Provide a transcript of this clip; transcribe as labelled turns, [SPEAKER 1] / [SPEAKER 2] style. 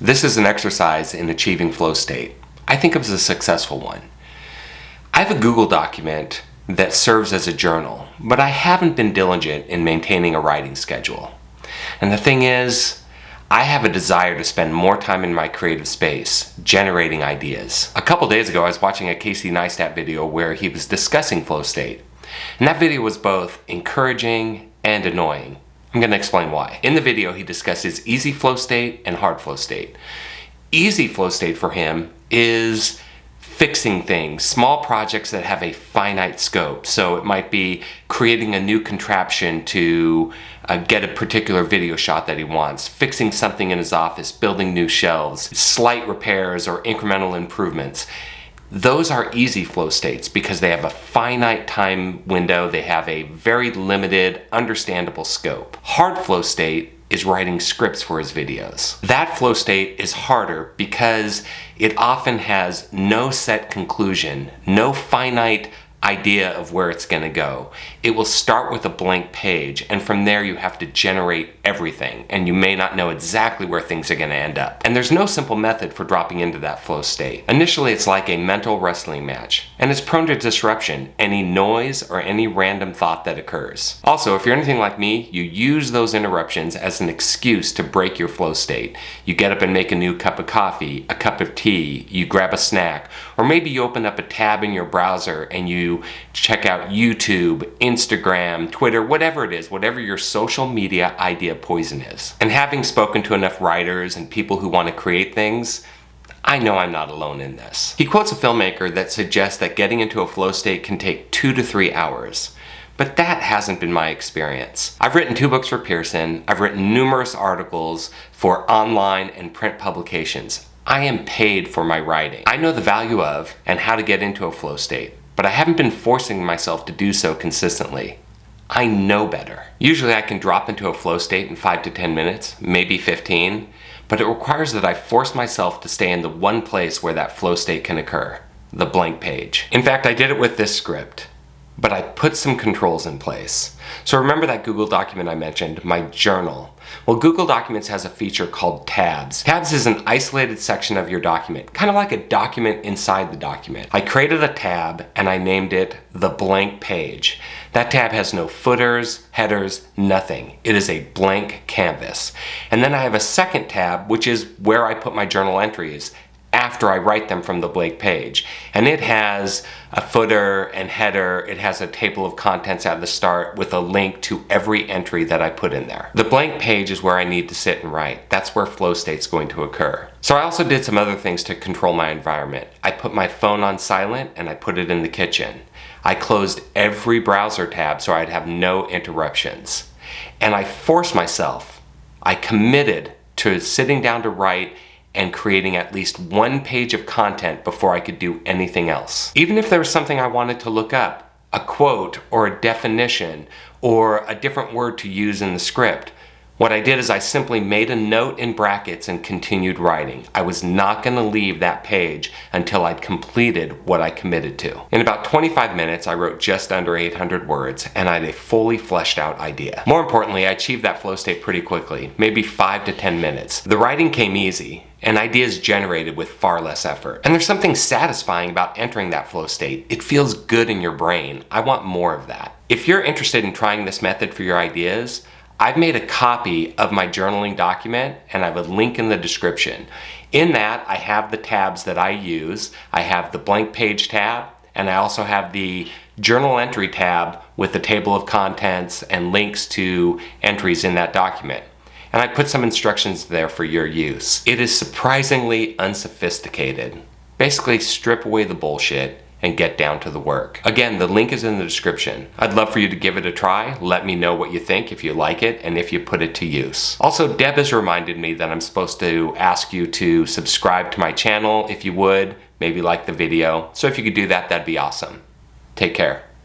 [SPEAKER 1] This is an exercise in achieving flow state. I think it was a successful one. I have a Google document that serves as a journal, but I haven't been diligent in maintaining a writing schedule. And the thing is, I have a desire to spend more time in my creative space, generating ideas. A couple days ago, I was watching a Casey Neistat video where he was discussing flow state. And that video was both encouraging and annoying. I'm going to explain why. In the video, he discusses easy flow state and hard flow state. Easy flow state for him is fixing things, small projects that have a finite scope. So it might be creating a new contraption to get a particular video shot that he wants, fixing something in his office, building new shelves, slight repairs or incremental improvements. Those are easy flow states because they have a finite time window, they have a very limited, understandable scope. Hard flow state is writing scripts for his videos. That flow state is harder because it often has no set conclusion, no finite idea of where it's going to go. It will start with a blank page, and from there you have to generate everything, and you may not know exactly where things are going to end up. And there's no simple method for dropping into that flow state. Initially, it's like a mental wrestling match, and it's prone to disruption, any noise or any random thought that occurs. Also, if you're anything like me, you use those interruptions as an excuse to break your flow state. You get up and make a new cup of coffee, a cup of tea, you grab a snack, or maybe you open up a tab in your browser and you check out YouTube, Instagram, Twitter, whatever it is, whatever your social media idea poison is. And having spoken to enough writers and people who want to create things, I know I'm not alone in this. He quotes a filmmaker that suggests that getting into a flow state can take 2 to 3 hours. But that hasn't been my experience. I've written 2 books for Pearson. I've written numerous articles for online and print publications. I am paid for my writing. I know the value of and how to get into a flow state, but I haven't been forcing myself to do so consistently. I know better. Usually I can drop into a flow state in 5 to 10 minutes, maybe 15, but it requires that I force myself to stay in the one place where that flow state can occur, the blank page. In fact, I did it with this script, but I put some controls in place. So remember that Google document I mentioned, my journal? Well, Google Documents has a feature called tabs. Tabs is an isolated section of your document, kind of like a document inside the document. I created a tab and I named it the blank page. That tab has no footers, headers, nothing. It is a blank canvas. And then I have a second tab, which is where I put my journal entries after I write them from the blank page. And it has a footer and header. It has a table of contents at the start with a link to every entry that I put in there. The blank page is where I need to sit and write. That's where flow state's going to occur. So I also did some other things to control my environment. I put my phone on silent and I put it in the kitchen. I closed every browser tab so I'd have no interruptions. And I forced myself, I committed to sitting down to write and creating at least 1 page of content before I could do anything else. Even if there was something I wanted to look up, a quote or a definition or a different word to use in the script, what I did is I simply made a note in brackets and continued writing. I was not going to leave that page until I'd completed what I committed to. In about 25 minutes, I wrote just under 800 words and I had a fully fleshed out idea. More importantly, I achieved that flow state pretty quickly, maybe 5 to 10 minutes. The writing came easy and ideas generated with far less effort. And there's something satisfying about entering that flow state. It feels good in your brain. I want more of that. If you're interested in trying this method for your ideas, I've made a copy of my journaling document and I have a link in the description. In that, I have the tabs that I use. I have the blank page tab, and I also have the journal entry tab with the table of contents and links to entries in that document. And I put some instructions there for your use. It is surprisingly unsophisticated. Basically, strip away the bullshit and get down to the work. Again, the link is in the description. I'd love for you to give it a try. Let me know what you think, if you like it, and if you put it to use. Also, Deb has reminded me that I'm supposed to ask you to subscribe to my channel if you would, maybe like the video. So if you could do that, that'd be awesome. Take care.